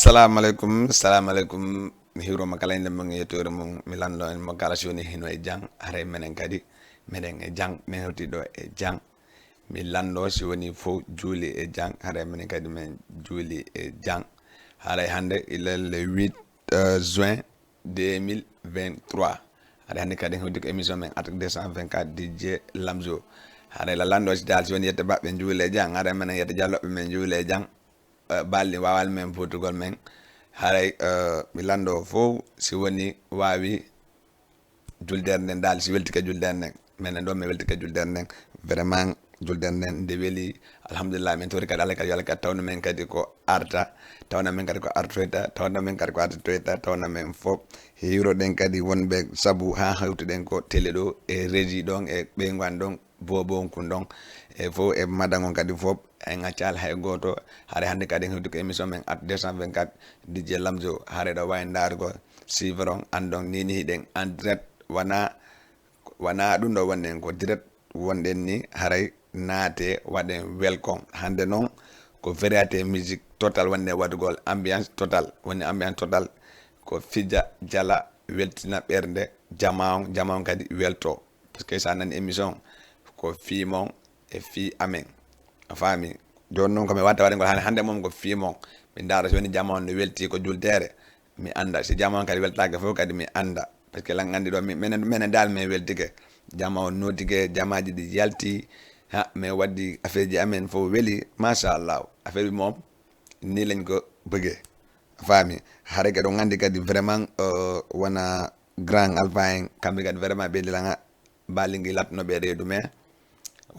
assalamu alaikum mi hiro makalande mo yetore mo mi lando en mo kala soni hino e jang are menen kadi meden e jang men hewti do e jang mi lando si woni fo juuli e jang are menen kadi men juuli e jang are hande il est le 8 juin 2023 are hande kadi hewdi ko émission men attaque 224 DJ Lamzo are la lando si dal si woni yette babbe juuli e jang are menen yette jallobe men juuli e jang balli wawal men Portugal men haray mi lando fo si woni wawi julder nden dal si weltike julder nden menen do mi weltike julder nden vraiment julder nden nde weli alhamdulillah men tori kadi Allah kadi yalla kadi tawna men kadi ko arta tawna men kadi ko artoyta tawna men kadi ko artoyta tawna men fo hiro den kadi wonbe sabu ha hawtuden ko télé do e régie don e be ngwan don bobon kun don e fo e madangon kadi fo en accal hay goto hare hande kadi hewdi ko émission men at 224 DJ Lamzo hare do way ndargo sivron andon nini hiden en direct wana dum do wonnen ko direct wonden ni haray naate waden welcome hande non ko variété musique total wonne wadugol ambiance total woni ambiance total ko fija jala weltina bernde jamaon kadi welto parce que ça nan émission ko fimon e fi amen fami don non ko mi watta ngol hande mom ko fimon mi ndara woni jamaon no welti ko juldere mi anda si jamaon kadi weltaga fo kadi mi anda parce que lan andi do menen dal me weltige jamaon notige jamaaji di yalti ha me waddi affaire ji amen fo weli machallah affaire bi mom ni lañ ko beugé fami hare ga do ngandi kadi vraiment wana grand alpin kambe kadi vraiment be dilanga balingi latno be reedu me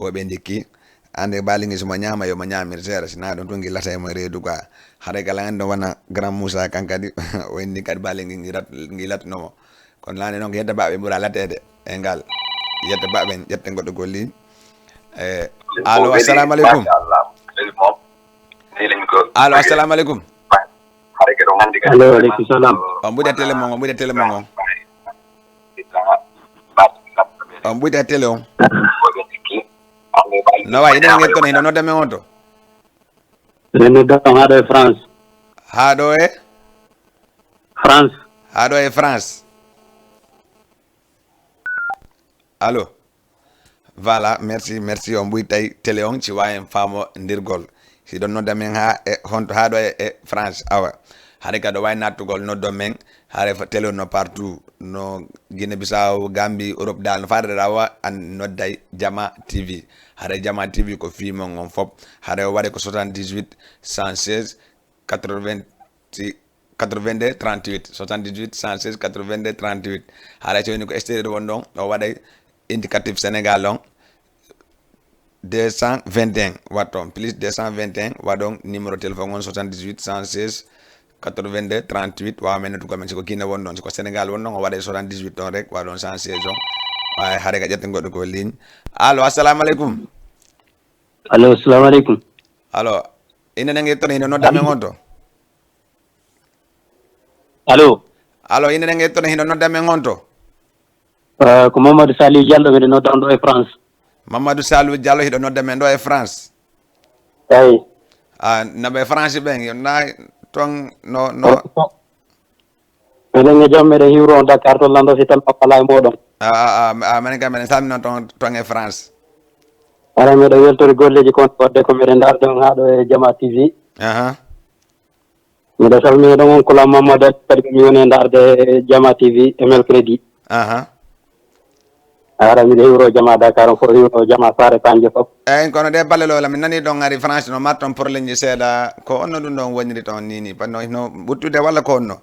o be ndiki ande balingi suma nyama yo ma nyamir sera sina don tongi latay mo reedu kwa hare ga langa do wana grand Moussa kankadi o ni kadi balingi ngi latno kon lane non yedda baabe bura latede e ngal yedda baabe yette goddo golli allo assalamu alaikum allo assalamu alaikum allo alaikum salam on buda tele mo on buda tele on no wa ina ngeto ni no deme onto rene do hado e France hado e France allo voilà merci on buy tay télé on ci wayen famo ndirgol si don nodda men ha e honto ha do e France awa hare ka do way natugol noddo men hare fa télé no partout no Guinée Bissau Gambie Europe dal no faade rawa an nodday Jama TV hare Jama TV ko fimo ngon fop hare wari ko 78 116 80 82 38 78 116 82 38 hare ci woni ko extérieur won don o waday indicatif Sénégal on 221 waton plus 221 wadon numéro téléphone on 78 116 82 38 wa men to men ko kina won non ko Sénégal won non o wade 78 on rek wadon 116 on ay hare ga jette goddo ko ligne allo assalamu alaikum allo assalamu alaikum allo ina nangi ton ina no dame ngoto allo ina nangi ton ina no dame ngonto ko Mamadou Salih Diallo be no dondo e France Mamadou Salou Diallo hido nodde men do e France ay nabe France ben na ton no ene jamme de hiro Dakar to lando sital papala e modon man ga men sami non ton e France ara me do weltori golleji kon wadde ko mere ndar don hado e Jama TV mi do salmi do on kula Mamadou kadi mi woni ndar de Jama TV e mercredi ara mi hiro Jama Dakar fo hiro Jama Sare Kanje fop kono de balelo la min nani don ngari France no marton pour leñi seda ko onno dum don woniri ton nini panno no buttude walla ko onno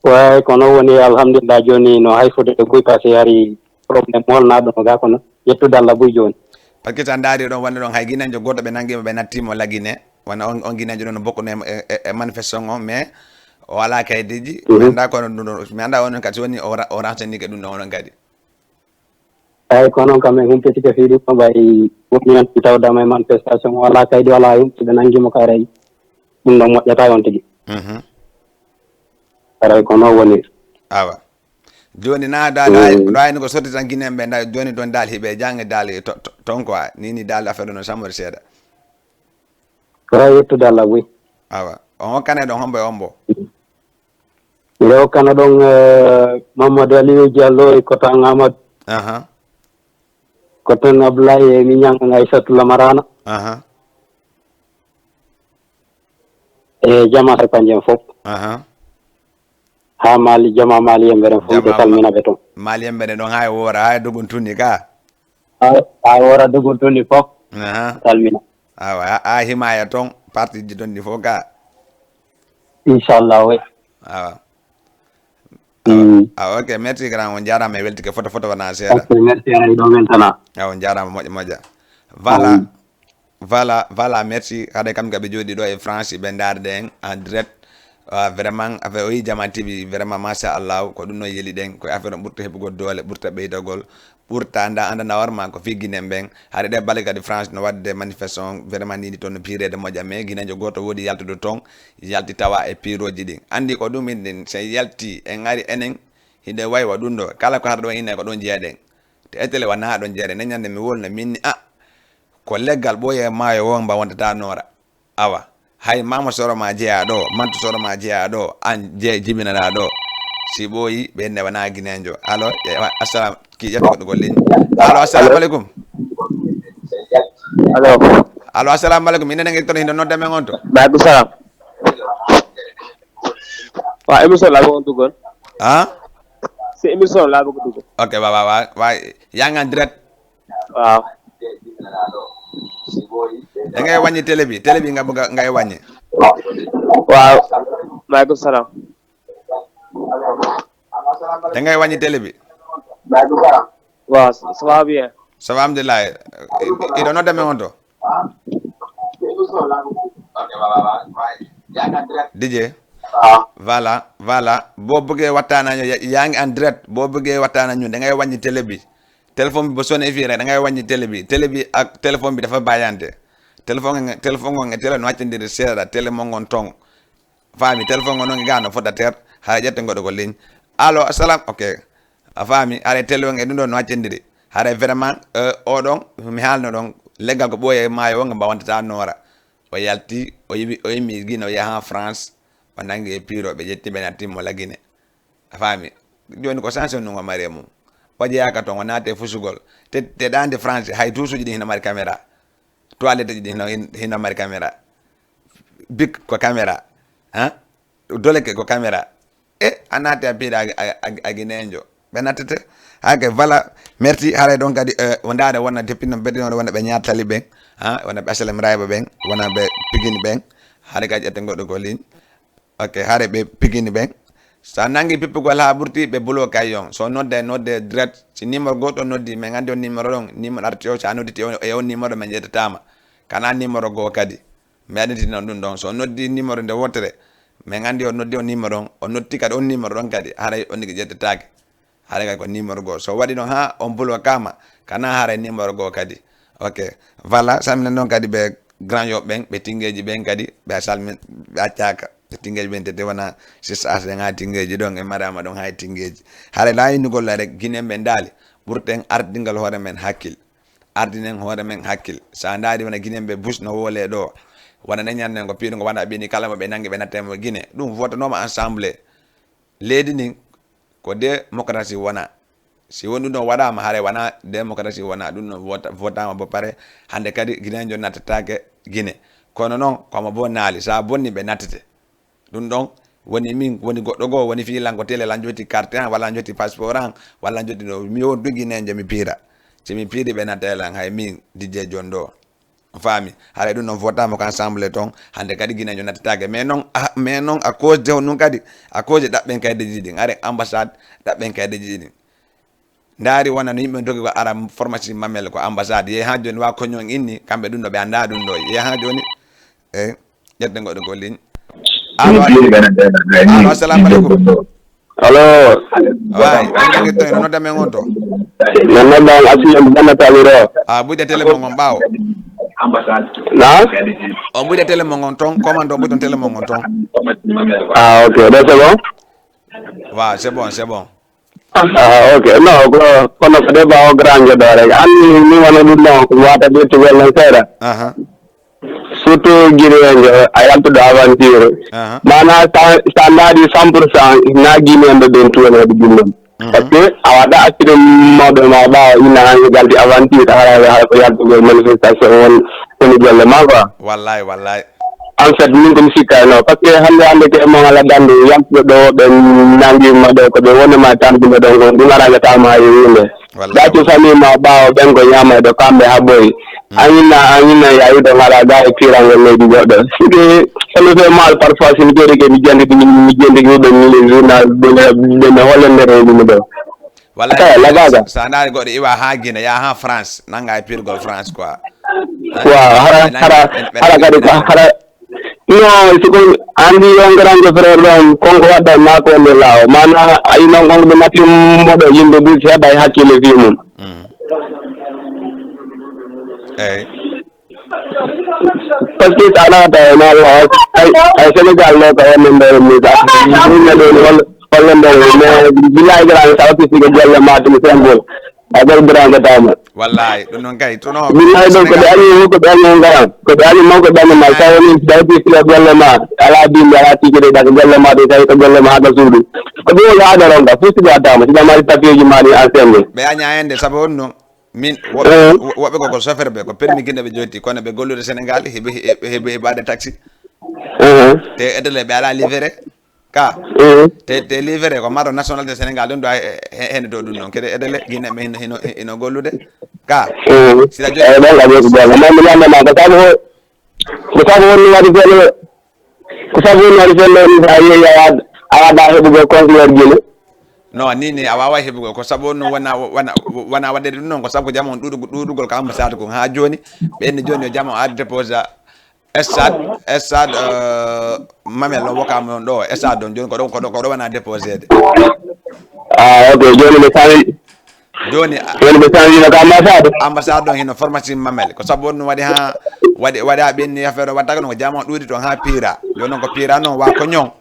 way kono woni alhamdulillah joni no hayfude de buy passé yari problème mol na do ga kono yettude Allah buy joni parce que tan daari don wonde don hay ginanjo goddo be nangima be nattimo lagine wana on ginanjo don bokko e manifestation on mais wala kaydiji mi anda kono dum mi anda wonon kati woni o rantani ke dum non kadi ay kono kam en humpiti ke fiidu ko bay woni an tawda may manifestation wala kaydi wala yumti be nangimo ka ray dum do mojjata on tigi ara kono woni awa joni na dal ay no ko sorti tan ginembe nda joni don dal hibe jange dal ton quoi ni dal affaire no samor seda ko yettu dal la wi awa on kane don hombo ombo Ilo kana don Mamadou Aliou Diallo e Kotan Amad Kotan Ablaye mi nyang Aissatou Lamarana e jama sa kanjem fop ha mali jama mali emberen fop be salmina be ton mali emberen don hay wora hay dugun tunni ka a wora dugun tunni fop salmina awa a himaya ton parti ji don ni fo ka inshallah we awa ok merci grand on jarama e weltike foto wana seeda ok merci ay do mentana on jarama moja voilà merci hade kam gabe jodi do e France be darde en direct vraiment affaire o jama tv vraiment masha Allah ko dum no yeli den ko affaire burta hebugo dole burta beydagol burta anda warma ko fi Guinée ben hade de balika de France no wadde manifestation vraiment ni ton pirede moja me Guinée goto wodi yaltudo ton yalti tawa e piroji din andi ko dum min se yalti e ngari enen hide waywa dum do kala ko hardo ine ko don jeeden te etele wana don jeede ne nyande mi wolna minni ko leggal boye maayo won ba wonta nora awa hay mama soro ma jeya do mantu soro ma jeya do an je jibina da do si boyi be ne wana Guinéjo allo assalam ki jatto ko golli allo assalamu alaikum allo assalamu alaikum ina ngi ton hindo nodda men onto ba du salam wa émission la ko dugon c'est émission la ko dugon ok wa ya nga direct waaw da ngay wàññi télé bi nga bëgg ngay wàññi waaw maaleykum salaam da ngay wàññi télé bi waaw ça va bien ça va alhamdulillah ido no deme on to DJ voilà boo bëggee waxtaan ñu yaa ngi en direct boo bëggee waxtaan ñu da ngay wàññi télé bi téléphone bi ba sonné fii rek da ngay wàññi télé bi ak téléphone bi dafa bàyyante téléphone nga télé no accindiri seeɗa télé mo ngon ton faami téléphone ngon gano fota ter ha jette ngoɗo ko ligne allo assalam ok a faami are télé nge ɗum ɗo no accindiri hare vraiment oɗon mi haalno ɗon leggal ko ɓooye maayo nga mbawantata noora o yalti o yimi Guinée o yaha France o nangi e piro ɓe ƴetti ɓe nattimmo la Guinée a faami joni ko sanction nungo mari mum o jeyaka toon o naate fusugol te ɗande France hay tusuji ɗi hino mari caméra toilette ji ɗi hino mari caméra bik ko caméra doleke ko caméra a naate a piiɗa a Guinéjo ɓe nattete hake voilà merci haray ɗon kadi wondade wona depuis no bedinoɗo wona ɓe ñattali ɓen wona ɓe HLM Rayba ɓen wona ɓe Pikine ɓen haade kadi ƴette goɗɗo ko ligne ok haade ɓe Pikine ɓen sa nangi pippugol ha ɓurti ɓe bulo kayon so nodde direct si numéro goɗɗo noddi min gandi on numéro ɗon numéro arti o sa nodditi e on numéro min ƴettatama kana numéro goo kadi mi aɗitino ɗum ɗon so noddi numéro nde wotere min gandi o noddi o numéro on notti kadi on numéro ɗon kadi haray on nigi ƴettatake haɗa kadi ko numéro goo so waɗi ɗon ha on bulo kama kana haray numéro goo kadi ok voilà salminen ɗon kadi ɓe grand yoɓe ɓen ɓe tingueji ɓen kadi ɓe salmin ɓe accaka tingeji ɓen tete wona sistas ɗen ha tingeji ɗon e marama ɗon hay tingeji haɗa layinugol rek Guinée ɓe daali ɓurten ardingal hoore men hakkil ardinen hoore men hakkil sa daari wona Guinée ɓe bus no wole ɗo wona neñanden ko piiɗo ngo wona ɓini kala mo ɓe nangi ɓe nattemo Guinée ɗum votanoma ensemble leydi ndin ko démocratie wona si woni ɗum ɗon waɗama haare wona démocratie wona ɗum ɗon votama bo pare hande kadi Guinée jo nattatake Guinée kono noon komo bo naali sa bonni ɓe nattete ɗum ɗon woni min woni goɗɗo goo woni fiilanko télé lan joti carte an walla joti passeport an walla joti ɗo mi won du Guinéjo mi piira somi piiri ɓe nattalan hay min DJ jon ɗo faami haɗa ɗum noon votama ko ensemble toon hande kadi Guinéjo nattatake mais noon à cause de nun kadi à cause de ɗaɓɓen kaydeji ɗin are ambassade ɗaɓɓen kaydeji ɗin ndaari wona no yimɓe dogi ko ara formation mamel ko ambassade yehi ha joni wa koñon inni kamɓe ɗum ɗo ɓe anda ɗum ɗo yehi ha joni e ƴette goɗɗo ko ligne allo assalamu aleykum allo way andangi to no nodda men on to no noddan asiyam jannataliro ɓuyde télé mo gon ɓaawo na on ɓuyde télé mo gon toon commande o ɓuyton télé mo gon toon ok ɗo c'est bon wa c'est bon ok non kono ko deɓa o grand ɗo rek anni ni wona ɗum ɗon ko wata ɓirtugol nen seeɗa surtout Guinée a yaltuɗo aventure mana standard 100% na Guinéɓe ɓen tuwaneɓe ɗumɗon par ce que a waɗa accide mawɗo ma ɓawa inna hanke galde aventure hara ko yaltugol manifestation woni golle ma quoi wallahi en fait min komi sikkano par ce que hande ke mo ala dande yaltuɓe ɗo ɓe nanguima ɗo ko ɓe wonema tamduɓe ɗon kon ɗum aragatama e yimɓe ɗati famille ma ɓawa ɓen ko ñamayɗo kamɓe ha ɓoyi anina yayiɗo ngala ga e pirangol leydi goɗɗo sike sono fe mal parfois simi joni ke mi jendiki ɗum ni journal ɓe holle nder rewmi ɗo wallahi sa naari goɗɗo iwa ha Guinée ya ha France nanga e pirgol France quoi hara kadi hara non siko andi on grande frère ɗon konko waɗɗa mako nde laawo mana ayi noon konko ɓe natti moɗo yimɓe ɓuuci heɓa e hakkille fi mum par ce que sa naata e maala ay Sénégal ɗo ko wonde nder misa ɗumne ɗoni holle nder mais billahi grande sa watti sike golle ma tumi symbole a gol grande tama wallahi ɗum noon kay to no billahi ɗon koɓe añi ko ɓe añi garan koɓe añi man ko ɓenne ma sa woni dawti sila golle ma ala binde ala tigide ɗa ko golle ma ɗo tawi ko golle ma haka suudu ko ɗum woni aada ronga fof sigo attama siga mari papier ji ma ɗi enseigne ɓe aña hende saabu on noon min woɓɓe koko chauffeur ɓe ko permis Guinée ɓe jotti kono ɓe gollude Sénégal heɓe heɓade taxi te edele ɓe ala livré ka te livré ko maro nationalité Sénégal ɗum ɗo hende to ɗum noon kede edele Guinée ɓe hino gollude ka sila joɗɗoma ko sabu woni waɗi felle ko sabu woni waɗi felle ni sa yeeyi a waɗa heɓugol conseillére Guinée non ni a wawa heɓugol ko sabu on wona waɗede ɗum noon ko sabu ko jamon ɗuɗugol ko ambassade ko ha joni ɓenne joni yo jamon arde dépose stade mamel o wokama on ɗo stade on joni ko ɗo wona déposede ok joni ɓe sani joni ɓe sanino ko ambassade ɗon hino pharmacie mamel ko sabu on waɗi ha waɗi ha ɓenni affaire o wattaka noon ko jamon ɗuuɗi toon ha pira joni noon ko pira noon wa ko ñon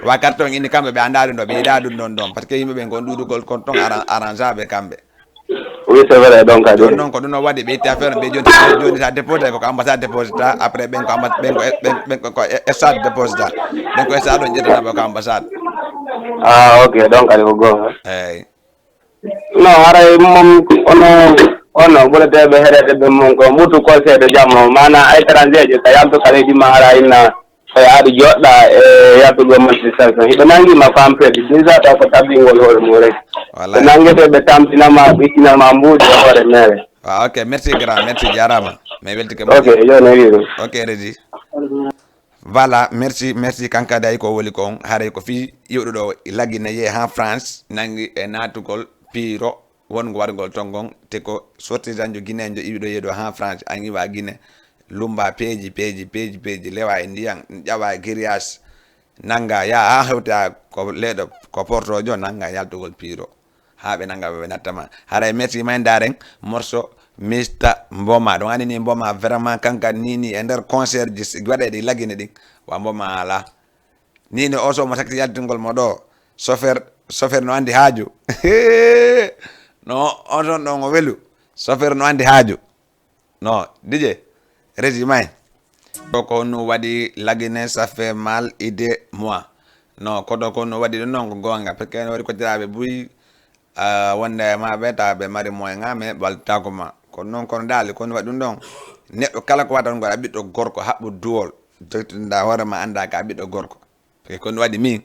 wa carton inni kamɓe ɓe anda ɗum ɗo ɓe yiɗa ɗum ɗon par ce que yimɓe ɓe gon ɗuɗugol kon ton arrangeaɓe kamɓe oui c'est vrai donc joni noon ko ɗum ɗon waɗi ɓe itti affaire ɓe joni sa déposé koko ambassade déposita après ɓen ko stade déposita ɓen ko stade on ƴettanaɓe ko ambassade ok donc kadi ko gonga eyyi non haray moom ono ɓureteɓe heɗede ɓe mum ko mutu conseil jamma mana étranger je so yaltu ka leydi ma hara inna aɗa joɗɗa e yaltugo manifestation hiɓe nanguima fampede déjà ɗo ko tabbingol hoore mum rek ɓe nanguete ɓe tamtinama ɓittinama mbuuɗi e hoore mere ok merci grand merci jarama mi weltike ok joni wiru ok redi voilà merci kankade ay ko woli kon haray ko fi yewɗuɗo laggine yee ha France nangi e natugol piiro wongo wargol tongon te ko sortisanjo Guinéen jo iwiɗo yeeɗo ha France an iwa Guinée lumba peeji lewa e ndiyam ƴawa grillage nanga ya ha hewta ko leeɗo ko portojo nanga yaltugol piiro ha ɓe nanga ɓe nattama haray merci may daren morceau Mr Mboma ɗum andi ni Mboma vraiment kanka nini e nder concert ji waɗeɗe laggine ɗin wa Mboma ala nini o somo sakti yaltingol mo ɗo chauffeur no andi haaju no on ton ɗon o welu chauffeur no andi haaju no dj régi may ko no waɗi laggine ça fait mal idée moi non koɗo ko no waɗi ɗum noon ko gonga parce que no waɗi kotiraɓe buy wonde maɓe tawaɓe mari moyen ga mais ɓaltakoma kono noon kono daali kono waɗi ɗum ɗon neɗɗo kala ko waɗa ɗum goɗa ɓiɗɗo gorko haɓɓo duwol joytinda hoorema anda ka ɓiɗɗo gorko parce que kono waɗi min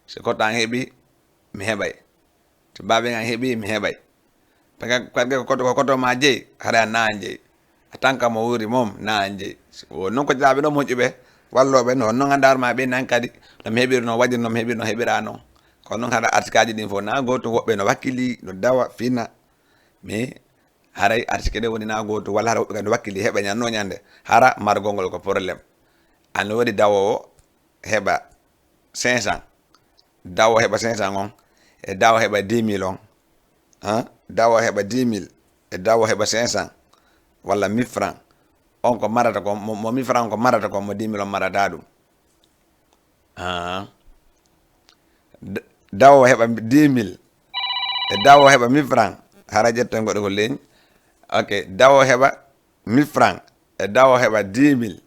so kottan heeɓi mi heɓay so baɓe gan heeɓi mi heɓay parce que ko koto ma jeeyi haɗa na jeeyi a tanka mo wuuri mom na jeeyi noon ko jiraɓe ɗo moƴƴuɓe walloɓe no noon gandarma ɓe nan kadi no mi heeɓiri no waɗi no mi heeɓiri no heeɓira noon kono noon haɗa article aji ɗin fof na goto woɓɓe no wakkili no dawa fina mais haray article ɗe woni na goto walla hara woɓɓe kadi no wakkili heɓa ñanno ñande hara margol ngol ko probléme ana waɗi dawowo heɓa 500 dawo heɓa 500 on e dawo heɓa 10 000 on dawo heɓa 10 000 e dawo heɓa 500 walla 1000 francs on ko marata ko mo 1000 francs ko marata ko mo 10 000 on marata ɗum dawo heɓa 10 000 e dawo heɓa 1000 francs hara ƴetten goɗo ko leñi ok dawo heɓa 1000 francs e dawo heɓa 10 000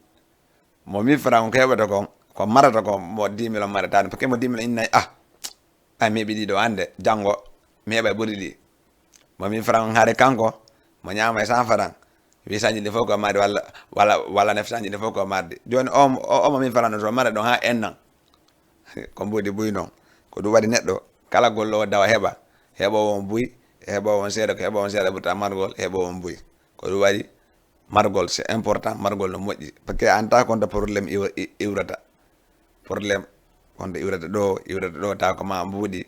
mo 1000 francs ko heɓata kon ko marata ko mo 10 000 o maratani parce que mo 10 000 innayi a mi heɓi ɗiɗo hande janngo mi heɓa ɓuri ɗi mo 1000 francs haade kanko mo ñaama e 100 francs 800 ɗi fof ko marde walla 900 ɗi fof ko marde joni o mo 1000 francs to mara ɗon ha ennan ko mbodi buy noon ko ɗum waɗi neɗɗo kala gollowo dawa heɓowo on buy heɓowo on seeɗa ko heɓowo on seeɗa ɓurta margol heɓowo on buy ko ɗum waɗi margol c'est important margol no moƴƴi par ce que an ta konta probléme iwrata probléme konta iwrata ɗo ta ko ma mbuuɗi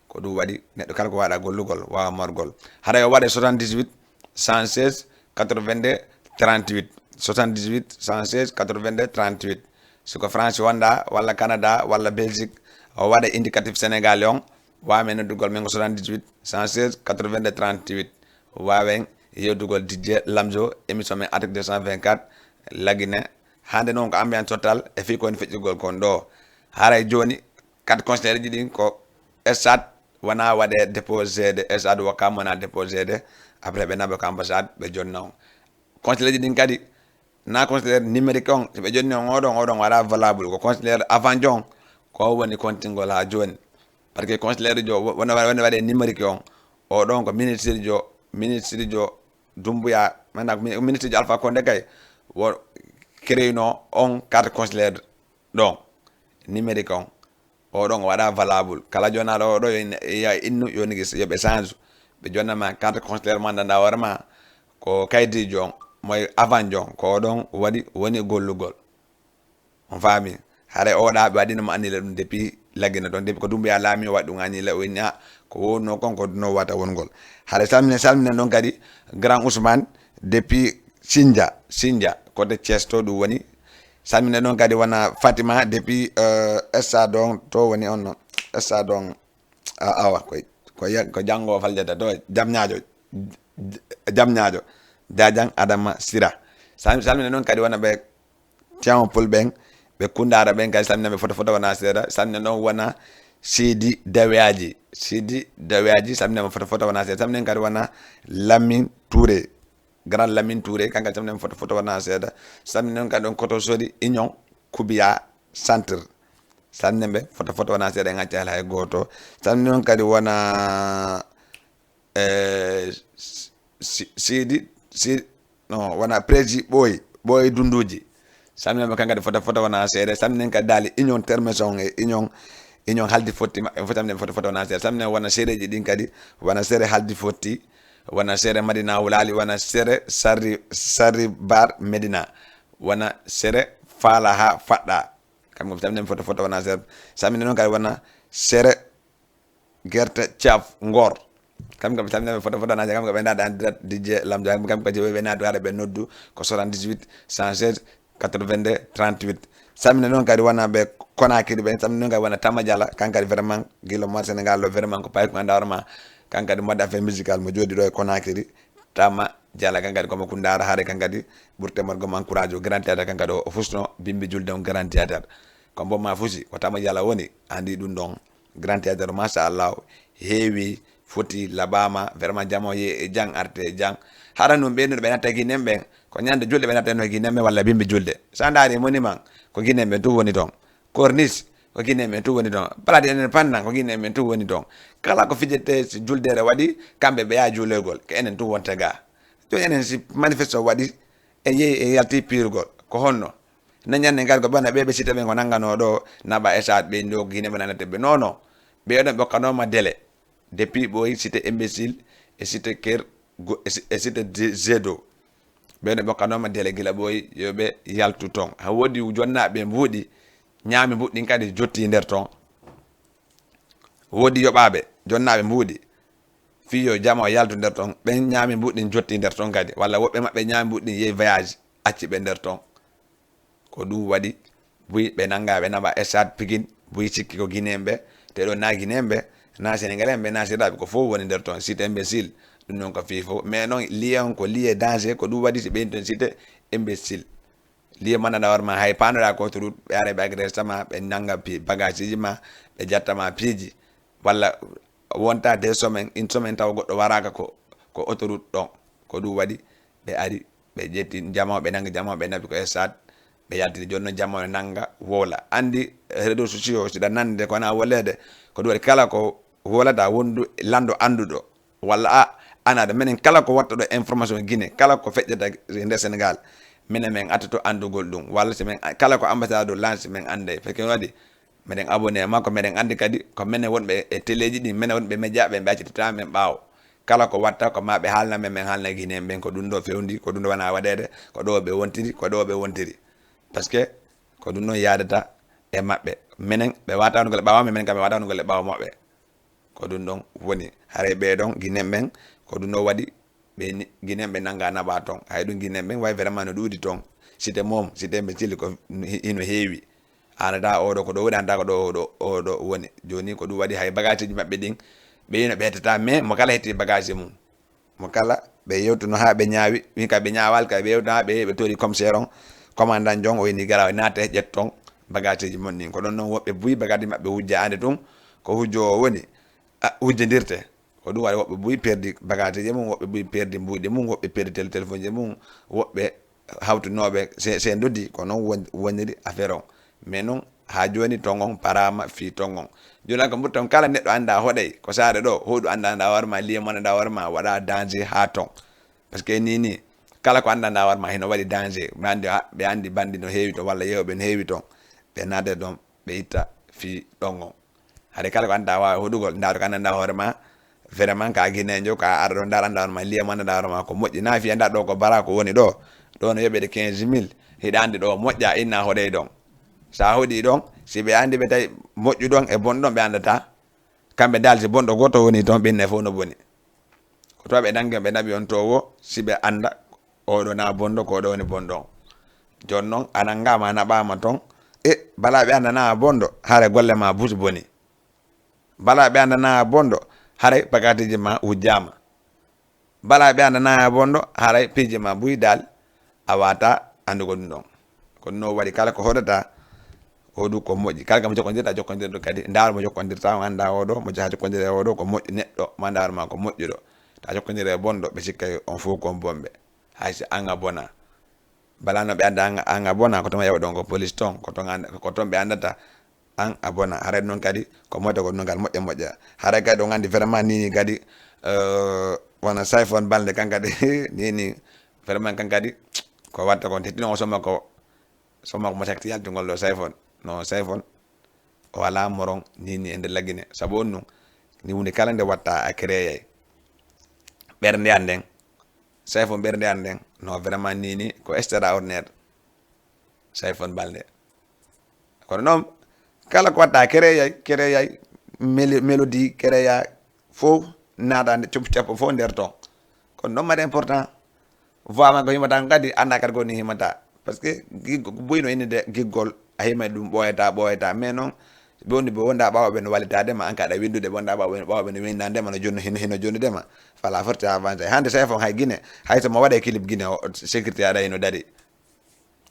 ko ɗum waɗi neɗɗo kala ko waɗa gollugol wawa margol haɗa yo waɗe 78 116 82 38 78 116 82 38 siko France wonda walla Canada walla Belgique o waɗa indicatif Sénégal on wawen noddugol men ko 78 116 82 38 wawen yeddugol Didier Lamzo émission men Attaque 224 lagine hande noon ko ambiance total e fi koni feƴƴugol kon ɗo haray joni 4 conseillers ji ɗin ko stade wona waɗe déposé de stade Ouakam wona déposé de après ɓe naɓe ko ambassade ɓe jonna on conseillers ji ɗin kadi na conseillère numérique on ɓe jonni on oɗon waɗa valable ko conseillère avant jon ko woni kontingol ha joni par ce que conseillère jo wona waɗe numérique on oɗon ko ministre jo Dumbuya maintenant ministre jo Alpha Condé kay wo créino on carte conseillère ɗon numérique on oɗon o waɗa valable kala jonaɗo oɗo ya innu yoni yoɓe change ɓe jonnama carte conseillère ma danɗa hoore ma ko kaydi jon moy avant jon ko ɗon woni gollugol on faami haare oɗa ɓe waɗino mo annile ɗum depuis laggina ɗon depuis ko Dumbuya laami o waɗi ɗum annile o inni ko wonno kon ko no wata wongol haare salminen ɗon kadi grand Ousmane depuis Sindia côté Thiès to ɗum woni salminen ɗon kadi wona Fatima depuis stade on to woni on noon stade on awa ko janngo faljata to jamñaajo Jajang Adama Sira salminen ɗon kadi wona ɓe Tiamo Pol ɓen ɓe Kundara ɓen kadi salminen ɓe foto wona seeɗa salminen ɗon wona Sidi Daweaji salminen mo foto wona seeɗa salminen kadi wona Lamine Touré grand Lamine Touré kanka salminen foto wona seeɗa salminen kadi ɗon koto sodi Union Koubiya centre salminen ɓe foto wona seeɗa en acci hay goto salminen kadi wona Sidi wona prési ɓooyi dunduji salminen ɓe kankadi foto wona seeɗa salminen kadi daali union termeson e union haldi fotti maɓɓe salminen foto wona seeɗa salminen wona séréji ɗin kadi wona séré haldi fotti wona séré Madina Wulali wona séré Sarri Bar Medina wona séré Fala ha Faɗɗa kamɓe salminen foto wona seeɗa salminen noon kadi wona séré Gerte Thiaf Ngor kamɓe salminen foto naje kamɓe ɓe naɗa en direct Didier Lamdo kamɓe kadi ɓe naɗo haɗa ɓe noddu ko 78 116 82 38 salminen noon kadi wona ɓe Konakiri ɓen salminen noon kadi wona Tama Diala kankadi vraiment guilo mo Sénégal ɗo vraiment ko payi ko ganduɗa hoorema kankadi modde affaire musical mo jooɗi ɗo e Konakiri Tama Diala kankadi komo Kundara haare kankadi ɓurte morgo mo encourage o grand théâtre kankadi o fusno bimbi julde on grand théâtre ko bo ma fusi ko Tama Diala woni andi ɗum ɗon grand théâtre machallah heewi foti labama vraiment jamo ye jang arte jang haran ɗum ɓennuɗo ɓe natta guinen ɓen ko ñande julde ɓe natta no guinen ɓen walla bimbi julde sa daari monument ko guinen ɓen tu woni toon corniche ko guinen ɓen tu woni toon plade enen pannan ko guinen ɓen tu woni toon kala ko fijete si juldere waɗi kamɓe ɓe yaa juulogol ko enen tu wonta ga joni enen si manifeste o waɗi e yeehi e yalti pirgol ko honno nañanne ngal ko ɓona ɓeɓe sita ɓen ko nanggano ɗo naɓa esat ɓe ndo guine ɓe nanate ɓe non non ɓeɗon ɓe hokkanoma délai depuis ɓoyi cité imbécile e cité ker e cité zedo ɓeɗon ɓe hokkanoma délai gila ɓoyi yoɓe yaltu toon ha woodi jonnaɓe mbuuɗi ñaami mbuɗɗin kadi jotti nder toon woodi yoɓaɓe jonnaɓe mbuuɗi fiyo jama o yaltu nder toon ɓen ñaami mbuɗɗin jotti nder toon kadi walla woɓɓe maɓɓe ñaami mbuɗɗin yehi voyage acci ɓe nder toon ko ɗum waɗi buy ɓe nanga ɓe naɓa stade Pikine buy sikki ko guinéen ɓe te ɗo na guinéen ɓe na sénégalais en ɓe na siraɓe ko fof woni nder toon cité imbécile ɗum noon ko fii fof mais noon lié on ko lié danger ko ɗum waɗi si ɓeyni toon cité imbécile lié manana warma hay panoɗa ko to route ɓe ara ɓe agressé ma ɓe nanga bagage ji ma ɓe jattama piiji walla wonta des semaines une semaine taw goɗɗo waraka ko autoroute ɗon ko ɗum waɗi ɓe ari ɓe ƴetti jamoɓe nangi jamoɓe nabi ko esat ɓe yaltiri joni noon jamoɓe nanga wola andi réseaux sociaux siɗa nande kona wolede ko ɗum waɗi kala ko wolata wondu lando anduɗo walla anaɗa minen kala ko watta ɗo information Guinée kala ko feƴƴata nder Sénégal minen min attoto andugol ɗum walla si min kala ko ambassade o lance min ande par ce que waɗi miɗen abonné makko miɗen andi kadi ko minen wonɓe e téléji ɗi minen wonɓe média ɓe accitata men ɓaawo kala ko watta ko ma ɓe haalna men min haalna Guinée ɓen ko ɗum ɗo fewndi ko ɗum ɗo wona waɗede ko ɗo ɓe wontiri ko ɗo ɓe wontiri par ce que ko ɗum noon yadata e maɓɓe minen ɓe watano golle ɓawa minen kam ɓe watano golle ɓaawa maɓɓe ko ɗum ɗon woni haray ɓeɗon Guinée ɓen ko ɗum ɗo waɗi ɓe Guinée ɓe nanga naɓa toon hay ɗum Guinée ɓen way vraiment no ɗuuɗi toon cité mom cité ɓe cilli ko hino heewi anata oɗo ko ɗo woni anda ko ɗo oɗo woni joni ko ɗum waɗi hay bagage ji maɓɓe ɗin ɓe yino ɓeytata mais mo kala hetti bagage mum mo kala ɓe yewtuno ha ɓe ñaawi min ka ɓe ñaawal ka ɓe yewtuno ha ɓe tori commissaire on commandant jon o wini gara naate ƴett toon bagage ji mon ɗin ko ɗon noon woɓɓe buyi bagage ji maɓɓe hujja ande tun ko hujjo o woni hujjodirte ko ɗum waɗi woɓɓe buyi perdi bagage ji mum woɓɓe buyi perdi mbuuɗi mum woɓɓe perdi téléphone ji mum woɓɓe hawtunoɓe se doddi ko noon woniri affaire on mais noon ha joni ton on parama fi ton on joni ko mburton kala neɗɗo anda hoɗay ko saare ɗo hoɗu andanda warma liye monanda warma waɗa danger ha ton par ce que ni kala ko andanda warma hino waɗi danger ɓe andi bandi no heewi to walla yewɓe no heewi ton ɓe naade ɗon ɓe itta fi ɗon on haade kala ko anda wawi hoɗugol ndaaro ko andanda hoorema vraiment ka guinéjo ka ara ɗo daranda warma liye monanda warma ko moƴƴi na fi anda ɗo ko bara ko woni ɗo no yoɓede 15 000 hiɗa andi ɗo moƴƴa inna hoɗay ɗon sa hoɗi ɗon si ɓe andi ɓe tawi moƴƴu ɗon e bonɗon ɓe andata kamɓe dal si bonɗo goto woni toon ɓinne fof no boni ko to ɓe ɗangi ɓe naɓi on to wo si ɓe anda oɗo na bonɗo ko ɗo woni bonɗo on joni noon anangama naɓama toon bala ɓe andana bonɗo haare golle ma bus boni bala ɓe andana bonɗo haray pagatiji ma hujjama bala ɓe andana bonɗo haray piiji ma buyi dal a wata andugo ɗum ɗon ko no waɗi kala ko hoɗata oɗu ko moƴƴi kala kamo jokkodirɗo kadi ndaar mo jokkodirta o anda oɗo mo jaha jokkodire oɗo ko moƴƴi neɗɗo ma ndaar ma ko moƴƴuɗo ta jokkodire bonɗo ɓe sikkay on fof kon bonɓe haysi an a bona bala no ɓe anda an a bona ko toma yawa ɗon ko police ton ko toon ɓe andata an a bona haray noon kadi ko moƴƴa ko ɗum ngal moƴƴa haray kadi ɗon andi vraiment nini kadi wona Sayfon Balde kan kadi nini vraiment kan kadi ko watta ko tettino o soma ko mo sakti yaltugol ɗo Sayfon no Sayfon o wala moron nini e nder laggine sabu on nun ni hunde kala nde watta a créé ɓernde an nden Sayfon ɓernde an nden no vraiment nini ko extraordinaire Sayfon Balde kono noon kala ko watta créé mélodie créé fof naata nde cappo fof nder ton kono noon mbaɗa important voix ma ko himata kadi anda kadi koni himata par ce que boyno innede giggol a himay ɗum ɓooyata mais noon ɓe wonda ɓawaɓe no walitadema an kaɗa windude wonda ɓawaɓe no windandema no joni hino jonidema fala forti avancé hande Sayfon hay Guinée hay somo waɗe clip Guinée o sécurité aɗa hino daari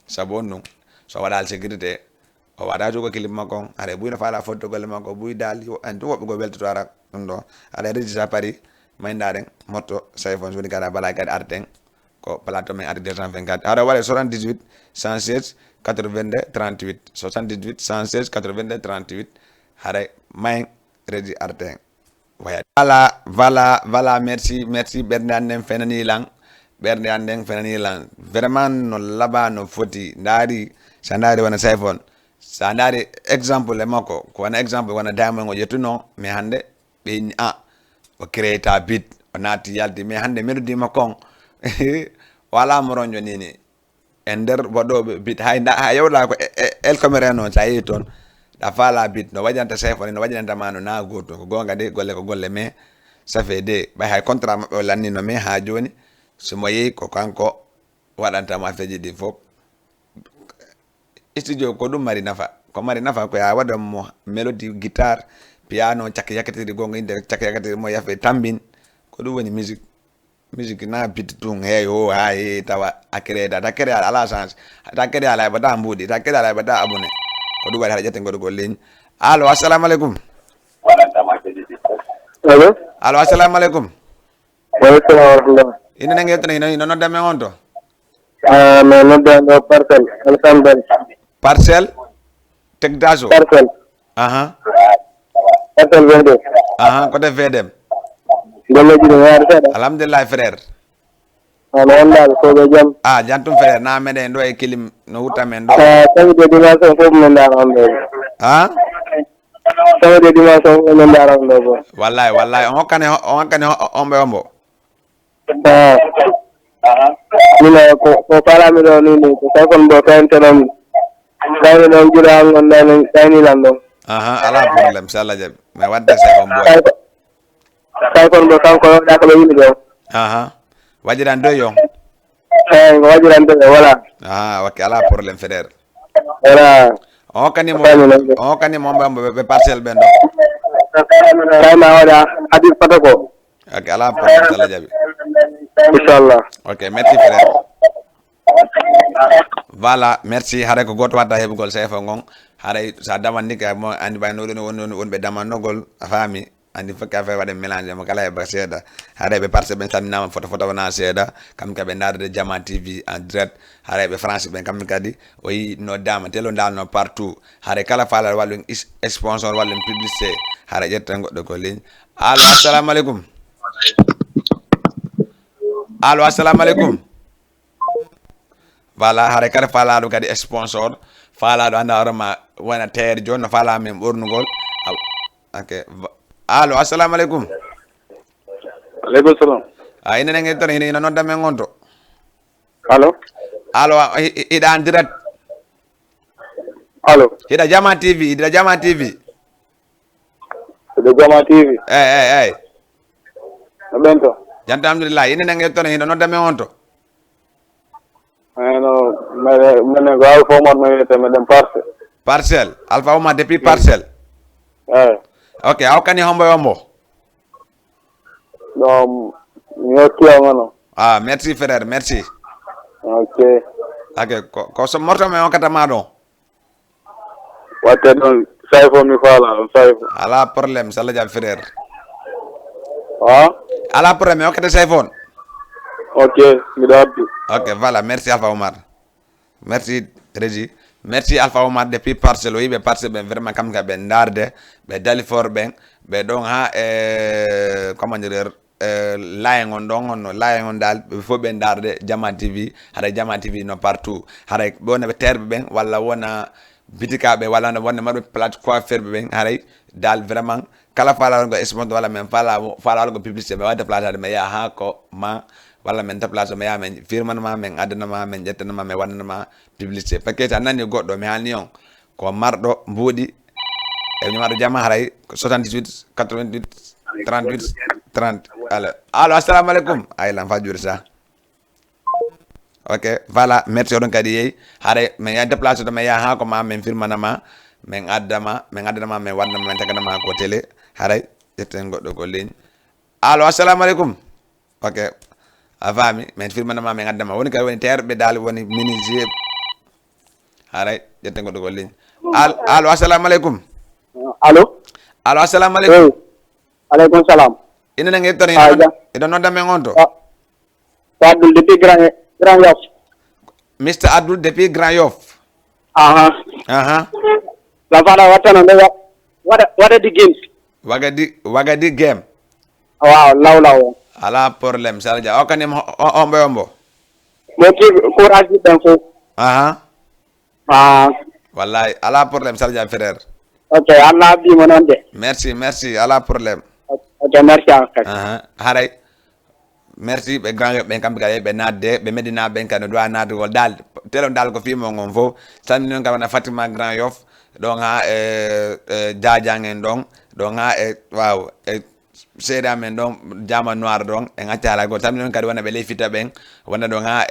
saabu on ɗum so waɗal sécurité o waɗa jogo clip makko on aɗa ɓuyno faala fotto golle makko ɓuy dal an tu woɓɓe go weltoto ara ɗum ɗo aɗa régisa Paris maydaɗen motto Sayfon sowoni kada bala kadi arten ko plateau men arti 224 aɗa waɗa 78 116 82 38 78 116 82 38 haray mayen régi arten waya voilà merci ɓernde an nden fenani lan vraiment no laaɓa no foti daari sa daari wona Sayfon sa daari exemple e makko ko wona exemple wona damoen o ƴettuno mais hande ɓe o créeta bit o naati yalti mais hande mélodie makko on wala moronjo nini e nder waɗoɓe bit ha yewɗa ko el caméra noon sa yeehi toon ɗa faala bit no waɗanta Sayfon no waɗinantama no na goto ko gonga de golle ko golle mais ça fait de ɓay hay contrat maɓɓe o lannino mais ha joni somo yeehi ko kanko waɗantama feji ɗi fof studio ko ɗum mari nafa ko ya waɗa mo mélodie guitare piano cakke yakkatiri gonga inde cakke yakkatiri mo yafe tambin ko ɗum woni musique na bit tun hey o ha e tawa a créé ta créé ala chance ta créé ala bata mbuɗi ta créé ala bata abonné ko ɗum waɗi haɗa ƴette goɗo gol leñi allo assalamu aleykum allo assalamu aleykum ine nangue yettana ino noddame on to mais noddano parcelle alkamben parcelle tegdaso parcelle parcelle 22 côté VDM golleji ɗum yaade seeɗa alhamdulillah frère ano wondaɓe koɓe jaam jantum frère na meɗen ɗo e kilim no wutta men ɗo tawide dimension fof min dara on ɗo tawide dimension fof min dara on ɗo bo wallahi on hokkani omɓe ombo mino ko falami ɗo nini ko taw kon ɗo kayntenomi kayni ɗon guila an gonɗani kaynilan ɗon ala probléme so Allah jaɓi mais wadde seko mboy taw kon ɗo kanko yoɗa ko ɓe yimɓe ɗo wajiran 2 yon eyi ko wajiran 2 voilà ok ala probléme frère voilà on hokkanimo omɓe ɓe parcelle ɓen ɗo kayma waɗa Habib Fata ko ok ala probléme so Allah jaɓi inchallah ok merci frère voilà merci haray ko goto wadda heɓugol CFO ngon haray sa damanni ka mo andi bayno ɗon wonɓe damannogol a faami andi fokki affaire waɗen mélange mo kala heɓa seeɗa haray ɓe parcelle ɓen salminama photo wona seeɗa kamɓe kadi ɓe darde Jama TV en direct haray ɓe France ɓen kamɓe kadi o yi noddama telo dalno partout haray kala falal wallu sponsor wallu publicité haray ƴetten goɗɗo ko ligne allo assalamu aleykum allo assalamu aleykum voilà haray kala falaɗo kadi sponsor falaɗo anda horema wona terre joni no fala men ɓornugol ok allo assalamu aleykum aleykum salam inen en toon ina nodda men gonto allo hiɗa en direct allo hiɗa Jama TV hiɗa Jama TV de Jama TV eyyi no ɓen to janta alhamdulillah inen en toon hino nodda men on to eyno minen ko Alpha Oumar mi wiyete meɗen parcelle Alpha Oumar depuis parcelle eyyi ok a hokkani hombo e hombo ɗum mi hokkiyama noon merci frère merci ok ko so morto men hokkatama ɗon watte ɗon sayfo mi faala ɗon sayfo ala probléme so Allah jaɓi frère ha ala probléme mi hokkata sayfon ok mbiɗa habdi ok voilà merci Alpha Oumar merci Régie merci Alpha Oumar depuis parcelle o yiɓe parcelle ɓen vraiment kam ka ɓe darde ɓe dalifor ɓen ɓe ɗon ha comment dire layengon ɗon onno layengon dal ɓe fof ɓe darde Jama TV haɗa Jama TV no partout haɗa wona ɓe terɓe ɓen walla wona bitikaɓe walla wonde marɓe plate coiffeur ɓe ɓen haɗay dal vraiment kala falawolgo sponsor walla men falawolgo publicité ɓe wadde place ade mi yaha ha ko ma walla men déplace mi yaha men firmanama men addanama men ƴettanama men waɗanama publicité par ce que a nani goɗɗo mi halni on ko marɗo mbuuɗi e numéro Jama haray 78 88 38 30 allo assalamu aleykum aylan fa juuri sa ok voilà merci oɗon kadi yeeyi haray min ya déplacé to min yaha ha ko ma min firmanama min addanama min waɗanama min taganama ko télé haray ƴetten goɗɗo ko ligne allo assalamu aleykum ok a faami min firmanama min addama woni kadi woni terɓe dal woni menuisier haray ƴetten goɗɗo ko ligne allo assalamu aleykum allo assalamu aleykum aleykum salam inen en hetton eɗon nodda men on to Abdoul depuis Grand Yoff Mr Abdoul depuis Grand Yoff la faɗa wattano nde waɗadi game wagadi game waaw law ala probléme sala dia o kanim hombo mo ki courage ɗiɗɗen fof wallahi ala probléme sala dia frère ok Allah habbima noon de merci ala probléme ok merci haray merci ɓe Grand Yoff ɓen kamɓe kadi ɓe nadde ɓe Medina ɓen kadi no dowa naddugol dal telo dal ko fimo gon fof salmini noon kadi wona Fatima Grand Yoff ɗon ha Diadiang en ɗon ha waw seeɗa men ɗon Jama Noir ɗon en acca haala goto salmini noon kadi wona ɓe Leyfita ɓen wona ɗon ha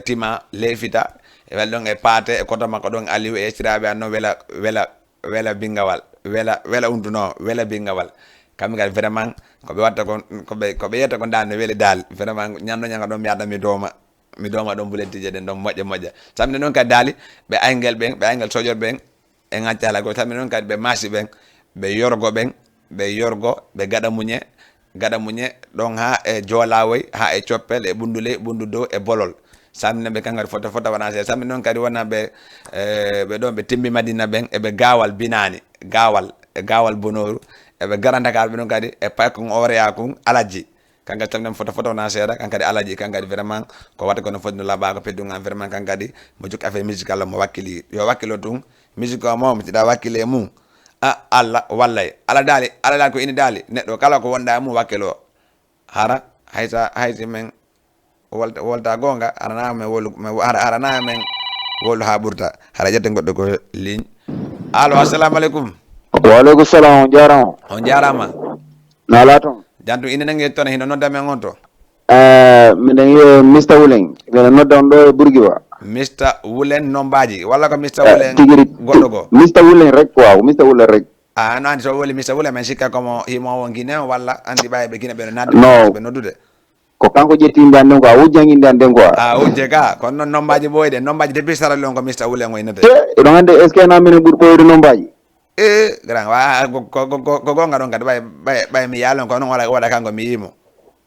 Tima Leyfita e wel ɗon e Paate e koto makko ɗon Aliou e siraɓe anno wela bingawal wela unduno wela bingawal kamɓe kadi vraiment koɓe watta kon koɓe yetta ko dal ne weeli dal vraiment ñando ñanga ɗon mi yadda mi dooma ɗon bulettije ɗen ɗon moƴƴa samne noon kadi daali ɓe Aygel ɓen ɓe Aygel Sodior ɓen e ŋacca ala goto samne noon kadi ɓe Massi ɓen ɓe Yorgo ɓe gaɗa muñe ɗon ha e Joolawoy ha e Coppel e Ɓundule Ɓundu dow e Bolol samne be kangari foto wana se samne non kadi wona be don be timbi madina ben e be gawal binani gawal bonoru e be garanda kal be non kadi e pay ko ore yakun alaji kanga tamnem foto wana se da kankadi alaji kankadi vraiment ko wata ko no fodno laba ko pedunga vraiment kankadi mo juk affaire musical mo wakili yo wakilo tun musical mo ti da wakile mum alla wallay ala dal ko ini dali neddo kala ko wonda mum wakilo hara hayta men wolta gonga arana men wolu arana men wolu ha burta hara jette goddo ko ligne allo assalamu alaikum wa alaikum salam on jarama nala ton jantu ina nangi ton hino nodda men gonto minen yo Mr Wulen ɓeɗa nodda on ɗo e Bourguiba Mr Wulen nombaji walla ko Mr Wulen tigiri goddo go Mr Wulen rek quoi Mr Wulen rek no andi so woli Mr Wulen men sikka komo himo won Guinée walla andi baye be Guinée be nadde be noddude ko kanko jettinde anden quoi wujjanginde anden quoi wujje ka kono non nombaji boyde nombaji depuis sara lon ko Mr Wulen o inade eɗo hande est ce que na minen ɓuuri ɓoyde nombaji grand wa ko gonga don kadi bay mi yalon ko non wala kanko mi yimo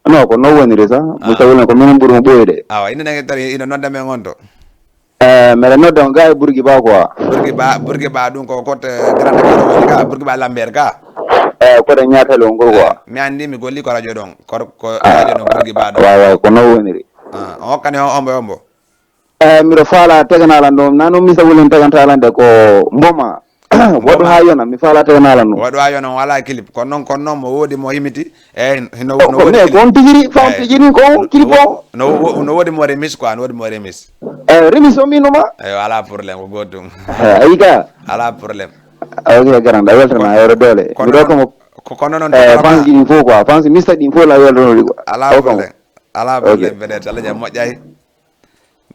non ko no woniri sa Mr Wulen ko minen ɓuuri mo ɓoyde ina nangi tari ina nodda men gonto mbeɗa nodda on ga e Bourguiba quoi Bourguiba ɗum ko cote grande woni ka Bourguiba Lambert ka koɗe ñaatale on ngol quoi mi andi mi golli ko radio ɗon ko radio ɗon Bourguiba ɗon way ko no woniri on hokkani ombo miɗo faala teganalan ɗo nano Mr Wulen tegantaalande ko mboma waɗu ha yona mi faala teganalan ɗum waɗu ha yona wala clip kono noon mo woodi mo yimiti no wodi kon tijiri fam tijiri ko clip o no woodi mo remise quoi no woodi mo remise remise o minuma eyo ala probléme ko gotum ayi ka ala probléme ok garanda weltana yoro dole miɗo komo kono noon fans ɗin fof quoi fans Mr ɗin fof la weltanori quoi ala probléme peut-être Allah jam moƴƴay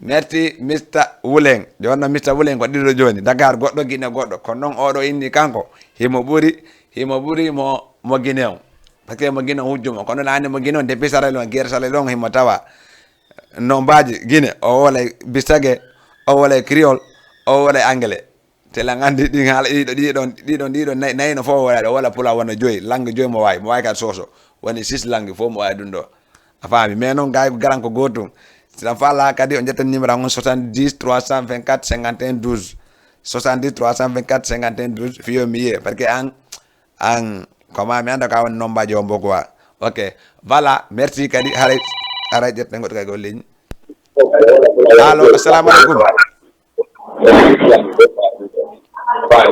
merci Mr Wulen jonno Mr Wulen ko ɗiɗo joni Dakar goɗɗo Guinée goɗɗo kono noon oɗo inni kanko himo ɓuri mo Guinée on par ce que mo Guinée hujjumo kono nane mo Guinée on depuis sarale on guerre sale ɗon himo tawa nombaji Guinée o wolay bisage o wolay créole o wolay anglais tela gandi ɗin haala ɗiɗon nayino fof wolade o wala pula wona joyi langue joyi mo wawi ka soso woni 6 langue fof mo wawi ɗum ɗo a faami mais noon gay garan ko gotum sidan fala kadi on jetta numéro on 70 324 51 12 70 324 51 12 fiyo mi yiye parce que an comment mi anda ka woni nombaji o mboko wa ok voilà merci kadi haray jetta goɗɗo kay go ligne allo assalamu alaikum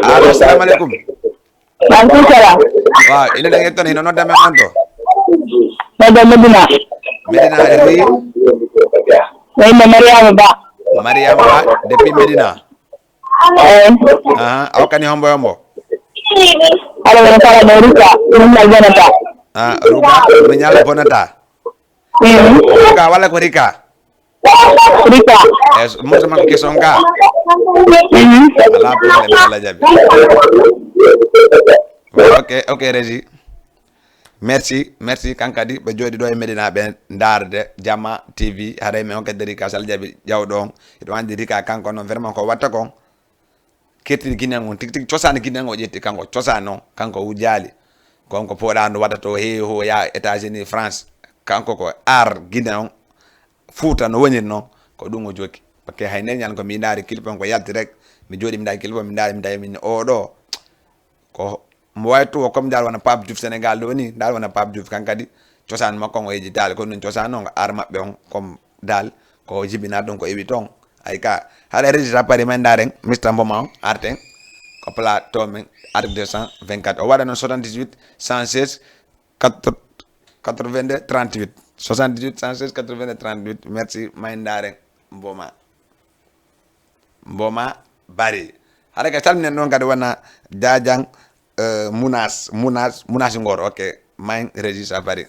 allo assalamu alaikum maaleykum salam waaw ina ɗen ton hino nodda men on to nodda Medina ri wayno Mariama Ba depuis Medina aw kani hombo ala wona kala no ruka minal bonata ruka minal bonata ruka wala ko rika musa man question ka ala problème ala jabi ok Régie merci kankadi ɓe jooɗi ɗo e Medina ɓe darde Jamma TV haray men on kadi Rika sal jaɓi ƴawɗo on eɗo andi Rika kanko noon vraiment ko watta kon kettidi Guinée on tigui cosani Guinée o ƴetti kanko cosani noon kanko wujjali konko poɗano waɗata to heewi ho ya États-Unis France kanko ko art Guinée on Fouta no woniri noon ko ɗum o jokki par ce que hay neñan ko mi daari clip on ko yalti rek mi jooɗi mi daari clip on mi daari min oɗo ko mo way to comme dal wona Pape Diouf Sénégal ɗo ni dal wona Pape Diouf kankadi cosan makko o yeji dal ko ɗum cosan noon ko ar maɓɓe on comme dal ko jibinat ɗon ko ewi toon ay ka haɗa régistre pari men daren Mr Mboma o arten ko plateau men ar 224 o waɗa noon 78 116 82 38 78 116 82 38 merci mayn daren Mboma bari haɗa ka salminen noon kadi wona Jajang Munas Ngor ok main Régis à Paris.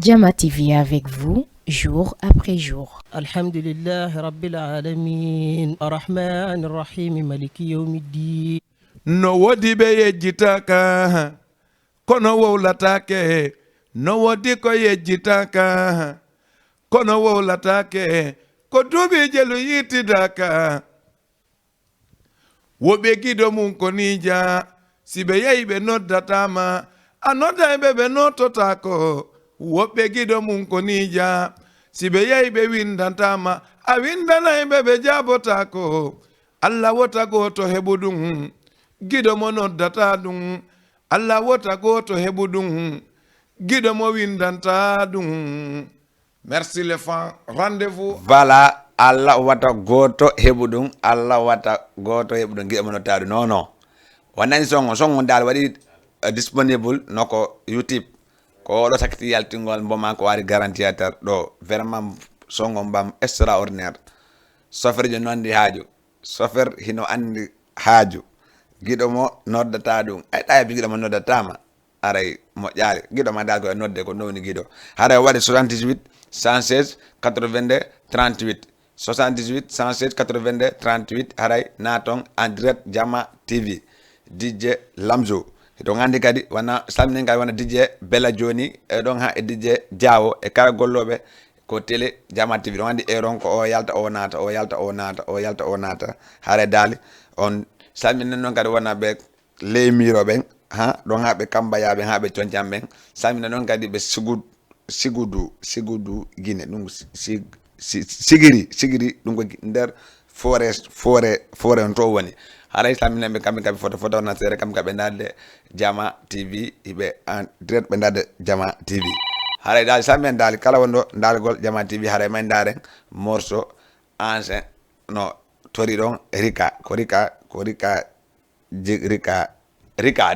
Jamma TV avec vous jour après jour. Alhamdulillah Rabbil Alamin, Ar-Rahman Ar-Rahim, Maliki Yawmiddin. No wodi be yejitaka, kono wowlatake, no wodi ko yejitaka, kono wowlatake, ko dubi jelu yitidaka. Wobe gido mun konija, sibe yeibe noddatama, anoda be nototako. Wobe gido mun konija, sibe yeibe windantama, a windana be jabotako. Allah wota goto hebudun, gido mo noddata dun. Allah wota goto hebudun, gido mo windanta dun. Merci les fans, rendez-vous. Voilà. Allah wata goto hebudum, Allah wata goto hebudum gido mo noddata dun. Non. Wanani songo dal wadi disponible noko YouTube. Ko do sakti yaltingol mboma ko wari garantiateur do vraiment songo mbam extraordinaire. Sofer je nondi haaju. Sofer hino andi haaju. Gido mo noddata dum. Ay tay bi gido mo noddatama. Aray mo jaari gido ma dal ko nodde ko noni gido. Hara wadi 78 116 82 38. 78 116 82 38 haray naton en direct Jama TV. DJ Lamzo. Don andi kadi wana salminen kadi wana DJ Bella Joni e don ha e DJ Diawo e kala gollobe ko télé Jama TV don andi e ron ko o yalta o nata hare dali on salminen non kadi wana be lemiro ben ha don ha be kambaya ben ha be cionciam ben salminen non kadi be sigudu Guinée dum sigiri dum ko der forest on to woni haray salminen be kambe photo na sere kam kabe ndade Jama TV ibe en direct be ndade Jama TV haray dal salminen dal kala wondo ndalgol Jama TV haray may ndaren morceau ancien no tori don rika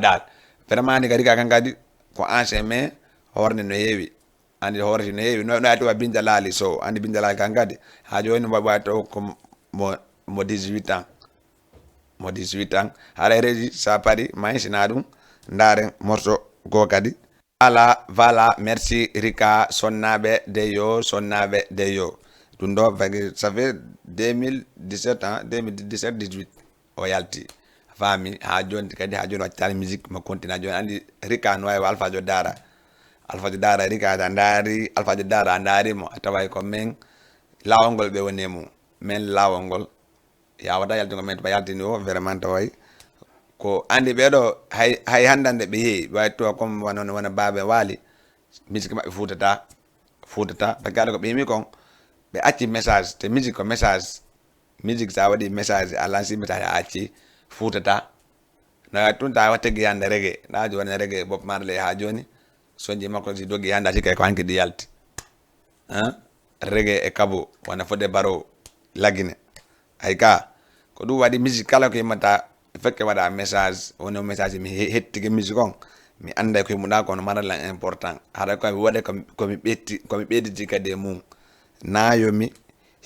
dal vraiment ni rika kan kadi ko ancien mais horne no yewi andi horti no yewi no ati wa binda lali so andi binda lali kan kadi ha joni baba to ko mo 18 ans mo 18 ans haray reji sa pari may sinadum ndaren morceau go kadi voilà merci Rika sonnabe de yo dundo ça fait 2017 hein 2017 18 o yalti fami ha joni kadi ha joni wattali musique ma continue joni andi Rika no way Alpha Dara Rika dandari Alpha Dara andari mo taway ko men lawongol be wonemu men lawongol ya wada yalti ko men ba yalti no vraiment taway ko andi bedo hay handande be yi way to comme wana babe wali musique ma futata bagado ko be mi kon be acci message te musique ko message sa wadi message alansi message acci futata na tunta wate gi yande rege na jo wana rege Bob Marley ha joni sonji makko si dogi yanda ci kay ko anki di yalti rege e kabo wana fode baro lagine ay ka ko du wadi musique kala ko yimata fekke wada message wono message mi hettige musique on mi anda ko mu da ko no marala important hada ko mi wada ko mi beddi kade mum na yomi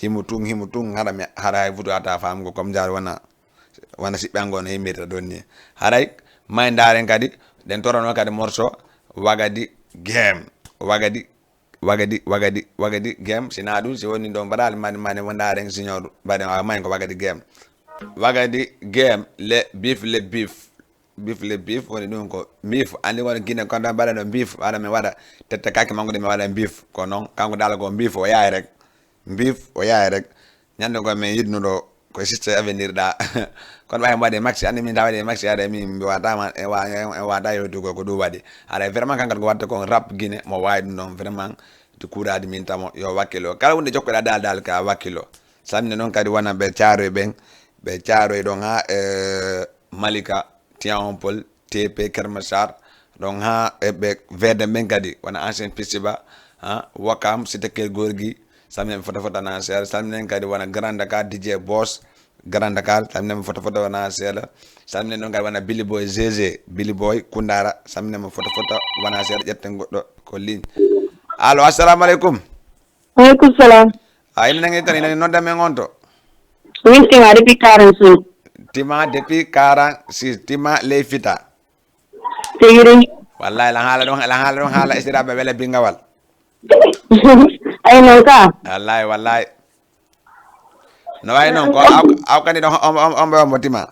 himutung hada mi hada vuto ata fam ko comme jar wana sibbe ngono himeta donni haray may ndaren kadi den torono kadi morceau wagadi game game sinadu si woni don badal mani wondaren signor bade may ko wagadi game le beef woni dum ko beef andi wona Guinée ko dan bada no beef wala me wada tetta kake mangude me wada beef ko non kanko dala ko beef o yaay rek nyande ko me yidno do ko sister avenir da kon way mbade maxi andi min dawade maxi ada mi wata man e wada yo dugo ko do wadi ala vraiment kanko ko watta ko rap Guinée mo way non vraiment to kuradi min tamo yo wakilo kala wonde jokko dal ka wakilo samne non kadi wana be chaaro ben be caaro don ha Malika Tiampol TP Kermassar don ha be vede men kadi wana ancien festival ha Wakam cité Keur Gorgui samne foto na ser samne kadi wana Grand Dakar DJ Boss Grand Dakar samne foto wana ser samne non kadi wana Billy Boy ZZ Billy Boy Kundara samne foto wana ser jette goddo ko ligne allo assalamu alaikum Waalaikum salam ay mi nangi tani no dame ngonto Min tima depuis 46. Tima depuis 46. Tima le fita. Tigiri. Wallahi la hala istira be wala bingawal. ay non ka wallahi no way non ko aw kani do ombo tima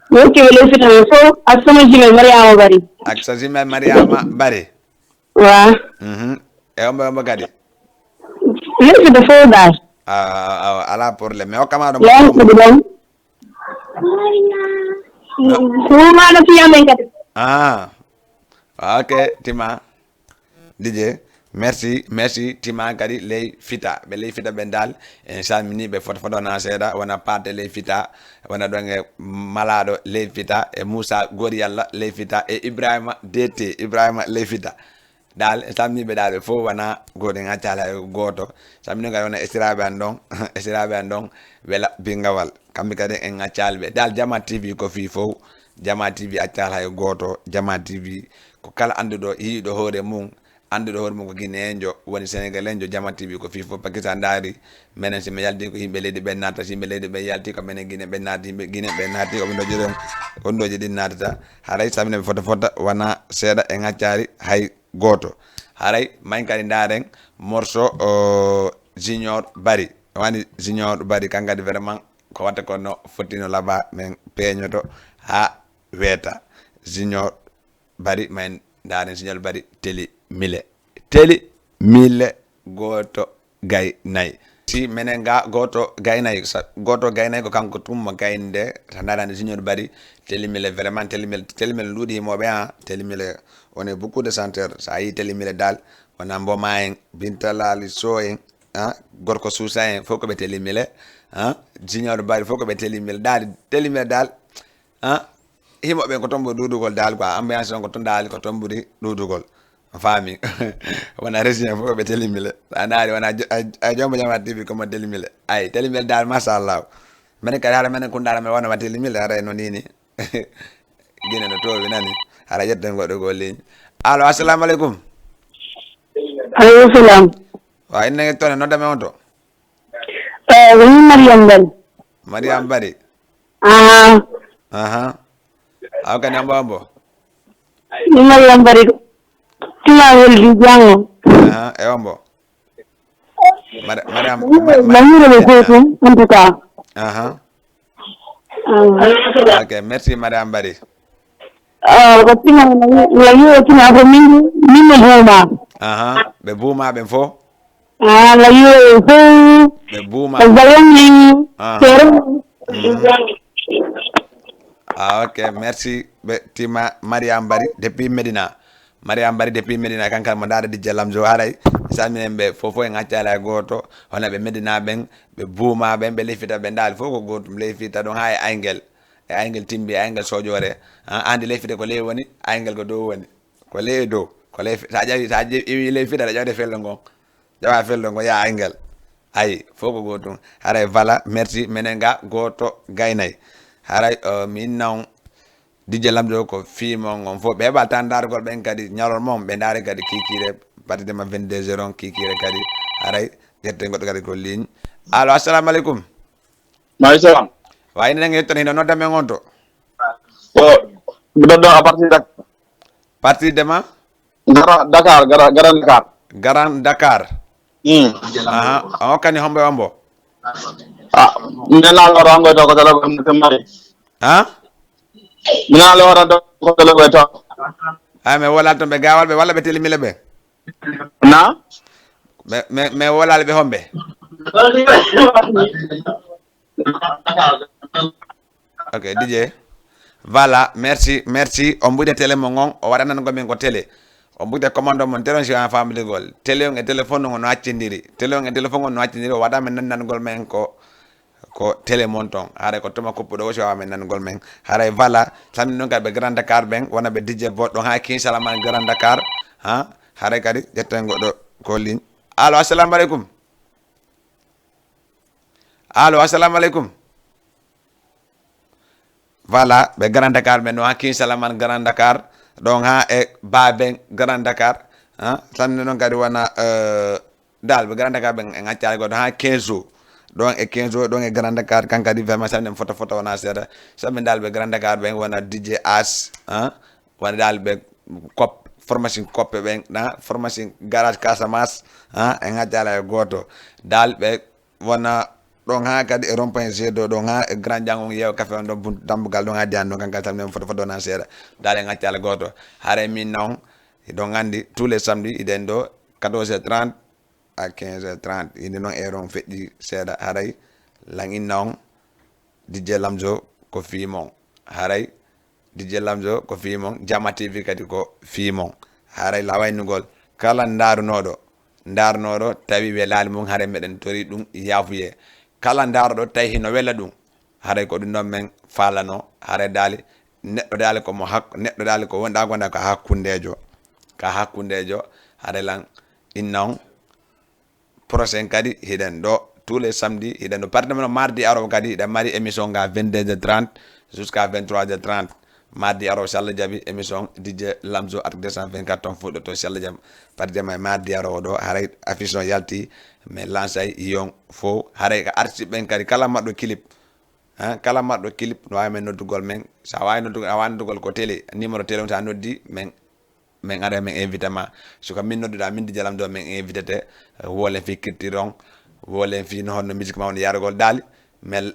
woke wele fita so asama jime Mariama Bari ak sa jime Mariama Bari wa e ombo kadi le fita fo dal ala problème o kama do ya ko dum ma na fi amen kadi ok tima DJ merci tima kadi ley fita be ley fita ben dal en salmini be foto na seda wana parte ley fita wana donge malado ley fita e Moussa gor yalla ley fita e Ibrahima DT Ibrahima ley fita dal salmini be dal fo wana gode ngacala goto salmini ga wana estirabe andon wela bingawal kambi kadi en ngacalbe dal Jama TV ko fi fo Jama TV acala goto Jama TV ko kala andudo yiido hore mum andudo hore mum ko guinéenjo woni sénégalenjo Jama TV ko fifo Pakistan daari menen si mi yalti ko yimɓe leydi ɓen naata si yimɓe leydi ɓe yalti ko menen guiné ɓen naati yimɓe guiné ɓen naati oɓe dojiron ondoji ɗin naatata haray samine ɓe fota wona seeɗa e ŋaccari hay goto haray mayn kadi daren morceau Junior Bari wani Junior Bari kankadi vraiment ko watta ko no fottino laaɓa men peeñoto ha weeta Junior Bari mayn daren Junior Bari teli mille goto gay nayi si menen ga goto gay nayi ko kanko tummo gaynde ta darande Junior Bari teli mille vraiment teli mille luuɗi yimoɓe teli mille on est beaucoup de centre sa yi teli mille dal wona mboma en bintalali so en gorko suusa en fof ko ɓe teli mille Junior Bari fof ko ɓe teli mille dal himoɓe ko tombo ɗuɗugol dal quoi ambiance on ko ton dal ko ton ɓuuri ɗuɗugol fami wona résident fof ɓe telimile anari wona a jombo Jama TV komo telimile ay telimile dal machallah minen kadi hara minen kundara men wonoma telimile hara no nini guine no towi nani hara ƴetten goɗɗo go ligne allo assalamu aleykum aleykum salam wa innege tone noddame on to woni Mariam Bari aw kani ambo ni Mariam Bari tima weldi jango e ombo Mariam lamire ko tum en tout cas ok merci Mariam Bari ko tima la yo tima ko min buuma be buuma be fo la yo fo be buuma zalani ok merci be tima Mariam Bari depuis Medina kankal mo daara Dj Lamzo haray salminen ɓe fofo e ŋaccala goto hono ɓe Medina ɓen ɓe buuma ɓen ɓe leyfita ɓe dal fof ko gotum leyfita ɗon ha e aygel timbi aygel sojore andi leyfite ko ley woni aygel ko dow woni ko ley dow ko ley sa ƴeewi leyfita aɗa ƴewde fello ngon ƴewa fello ngon ya aygel ayi fof ko gotum haray voilà merci minen ga goto gaynay haray min naw Dj Lamzo ko fimo ngon fof ɓe heɓa tan dargol ɓen kadi ñalol mom ɓe daari kadi kikire partidema 22 heures kikire kadi haray ƴette goɗɗo kadi ko ligne allo assalamu aleykum maaleykum salam wayni nange yettone hino nodda men on to o ɗoɗɗo à partir de ma Garan Dakar Garan Dakar on hokkani hombo ombo minalawara angoyta ko tala ko mari minalawara ko tala ko to me wolal to ɓe gawal ɓe walla ɓe telimile ɓe na me wolal ɓe homɓe ok DJ voilà merci on ɓuyde télé mo gon o waɗanango min ko télé on ɓuyde commande mon télé on siwan famligol télé on e téléphone on no accindiri télé on e téléphone on no accindiri o waɗamen nannangol men ko télé mon ton haray ko tuma koppuɗo o siwawa men nannangol men haray voilà samni noon kadi ɓe Grand Dakar ɓen wona ɓe DJ boɗɗo ha kinsalaman Grand Dakar haray kadi ƴetten goɗɗo ko ligne allo assalamu aleykum voilà ɓe Grand Dakar ɓe no ha kinsalaman Grand Dakar ɗon ha e baben Grand Dakar samni noon kadi wona dal ɓe Grand Dakar ɓen e ŋaccare goɗɗo ha 15 jours ɗon e 15 jours ɗon e Grand Dakar kankadi vraiment saminen photo wona seeɗa sammin dal ɓe Grand Dakar ɓen wona DJ As wona dal ɓe cop formation koppe ɓen na formation garage Casamance en haccala e goto dal ɓe wona ɗon ha kadi e rond-point seedo ɗon ha e grand jangon yeewa café on ɗon buntu dambugal ɗon ha diyan ɗon kankal tan men foto nan seeɗa dal en haccala goto haare min naw ɗon andi tous les samedi iɗen ɗo 14h30 à 15h30 inde noon heure on feƴƴi seeɗa haray lang inna on DJ Lamzo ko fimon haray DJ Lamzo ko fimon Jama TV kadi ko fimon haray la waynugol kala ndarunoɗo tawi welali mum haare meɗen tori ɗum yafuye kala ndaruɗo tawi hino wela ɗum haray ko ɗum ɗon men falano haray dali neɗɗo dali komo neɗɗo dali ko wonɗa gonda ko hakkundejo haray lan inna on prochain kadi hiɗen ɗo tous les samedi hiɗen ɗo partement mardi aro kadi hiɗen mari émission ga 22h30 jusqu'à 23h30 mardi aro so Allah jaaɓi émission DJ Lamzo at 224 ton fuɗɗoto so Allah jaaɓi partement mardi aro ɗo haray affiche o yalti mais lancay yon fo haray ko artiste ɓen kadi kala maɗɗo clip no wawi men noddugol men sa wawi noddugol a wawi noddugol ko télé numéro télé ta noddi men ara men invité ma soko min nodduɗa min DJ Lamzo men invité te wolen fi kirtiron wolen fi no honno musique ma woni yarugol daali mais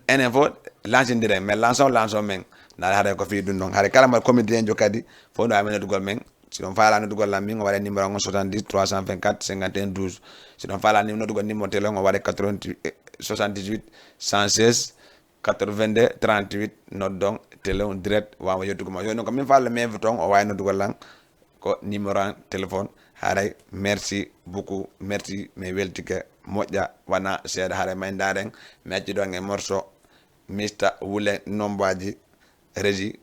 enen fof lancindire mais lançon men naɗa haɗa ko fi ɗum ɗon haɗa kala mbaɗa comédien jo kadi fof no wawi men noddugol men si ɗon faala noddugol lam min o waɗa numéro on 70 324 51 12 si ɗon faala noddugol numéro télé on o waɗa 78 116 82 38 noddon télé on direct wawa yettugo ma joni ko min faala mi invite on o wawi noddugol lam ko numéro an téléphone haray merci beaucoup merci mi weltike moƴƴa wona seeɗa haray may daren mi acci ɗon e morceau mista wule nombaji régie